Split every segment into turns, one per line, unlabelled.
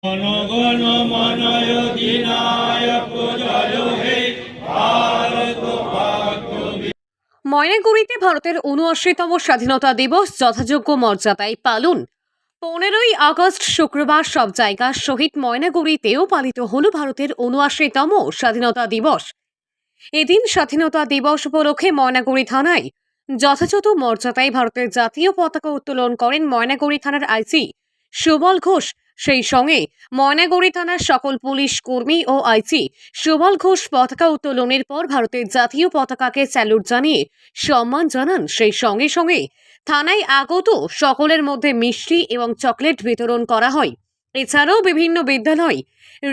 জনগণ মন অধিনায়ক জয় হে ভারত ভাগ্য।
ময়নাগুড়িতে ভারতের ৭৯তম স্বাধীনতা দিবস যথাযোগ্য মর্যাদায় পালন। ১৫ই আগস্ট শুক্রবার সব জায়গার সহিত ময়নাগুড়িতেও পালিত হল ভারতের ৭৯তম স্বাধীনতা দিবস। এদিন স্বাধীনতা দিবস উপলক্ষে ময়নাগুড়ি থানায় যথাযথ মর্যাদায় ভারতের জাতীয় পতাকা উত্তোলন করেন ময়নাগুড়ি থানার আইসি সুবল ঘোষ। সেই সঙ্গে ময়নাগুড়ি থানার সকল পুলিশ কর্মী ও আইসি সুবল ঘোষ পতাকা উত্তোলনের পর ভারতের জাতীয় পতাকাকে স্যালুট জানিয়ে সম্মান জানান। সেই সঙ্গে সঙ্গে থানায় আগত সকলের মধ্যে মিষ্টি এবং চকলেট বিতরণ করা হয়। এছাড়াও বিভিন্ন বিদ্যালয়,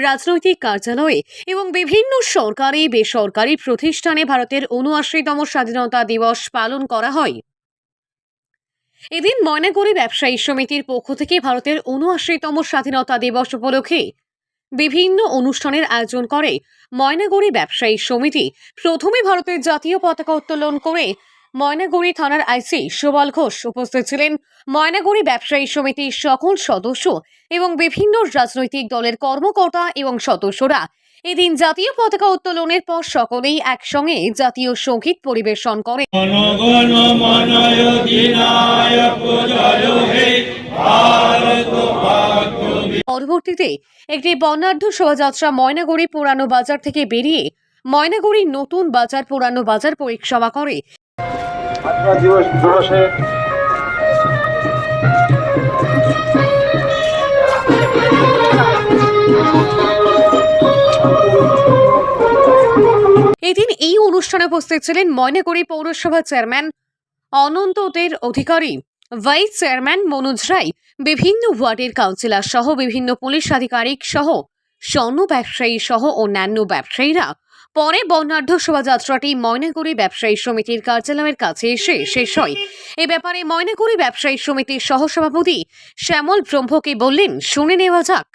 রাজনৈতিক কার্যালয়ে এবং বিভিন্ন সরকারি বেসরকারি প্রতিষ্ঠানে ভারতের ৭৯তম স্বাধীনতা দিবস পালন করা হয়। এদিন ময়নাগুড়ি ব্যবসায়ী সমিতির পক্ষ থেকে ভারতের ৭৯তম স্বাধীনতা দিবস উপলক্ষে বিভিন্ন অনুষ্ঠানের আয়োজন করে ময়নাগুড়ি ব্যবসায়ী সমিতি। প্রথমে ভারতের জাতীয় পতাকা উত্তোলন করে ময়নাগুড়ি থানার আইসি সুবল ঘোষ। উপস্থিত ছিলেন ময়নাগুড়ি ব্যবসায়ী সমিতির সকল সদস্য এবং বিভিন্ন রাজনৈতিক দলের কর্মকর্তা এবং সদস্যরা। এদিন জাতীয় পতাকা উত্তোলনের পর সকলেই একসঙ্গে জাতীয় সঙ্গীত পরিবেশন করে।
জনগণ মন অধিনায়ক জয় হে ভারত ভাগ্য।
পরবর্তীতে একটি বর্ণাঢ্য শোভাযাত্রা ময়নাগুড়ি পুরানো বাজার থেকে বেরিয়ে ময়নাগুড়ি নতুন বাজার পুরানো বাজার পরিক্রমা করে।
স্বাধীনতা দিবসে
এদিন এই অনুষ্ঠানে উপস্থিত ছিলেন ময়নাগুড়ি পৌরসভা চেয়ারম্যান অনন্ত দের অধিকারী, ভাইস চেয়ারম্যান মনোজ রায়, বিভিন্ন ওয়ার্ডের কাউন্সিলর সহ বিভিন্ন পুলিশ আধিকারিক সহ স্বর্ণ ব্যবসায়ী সহ অন্যান্য ব্যবসায়ীরা। পরে বর্ণাঢ্য শোভাযাত্রাটি ময়নাগুড়ি ব্যবসায়ী সমিতির কার্যালয়ের কাছে এসে শেষ হয়। এ ব্যাপারে ময়নাগুড়ি ব্যবসায়ী সমিতির সহসভাপতি শ্যামল ব্রহ্মকে বললেন, শুনে নেওয়া যাক।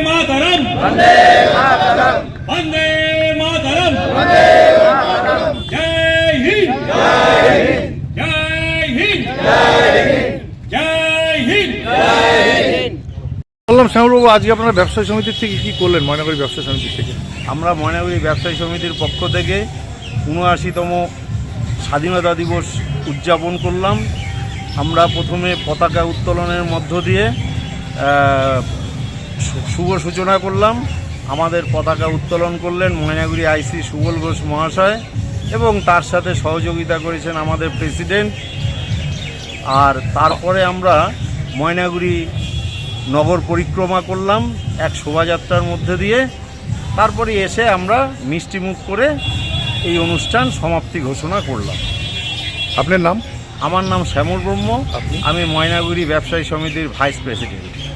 মাতরম বন্দে মাতরম বন্দে মাতরম বন্দে মাতরম জয় হিন্দ জয় হিন্দ জয় হিন্দ জয় হিন্দ জয় হিন্দ জয় হিন্দ।
বললাম শ্যামলবাবু, আজকে আপনারা ব্যবসায়ী সমিতির থেকে কি করলেন? ময়নাগুড়ি ব্যবসায়ী সমিতির থেকে
আমরা ময়নাগুড়ি ব্যবসায়ী সমিতির পক্ষ থেকে ৭৯তম স্বাধীনতা দিবস উদযাপন করলাম। আমরা প্রথমে পতাকা উত্তোলনের মধ্য দিয়ে শুভ সূচনা করলাম। আমাদের পতাকা উত্তোলন করলেন ময়নাগুড়ি আইসি সুবল ঘোষ মহাশয় এবং তার সাথে সহযোগিতা করেছেন আমাদের প্রেসিডেন্ট। আর তারপরে আমরা ময়নাগুড়ি নগর পরিক্রমা করলাম এক শোভাযাত্রার মধ্যে দিয়ে। তারপরে এসে আমরা মিষ্টিমুখ করে এই অনুষ্ঠান সমাপ্তি ঘোষণা করলাম।
আপনার নাম?
আমার নাম শ্যামল ব্রহ্ম, আমি ময়নাগুড়ি ব্যবসায়ী সমিতির ভাইস প্রেসিডেন্ট।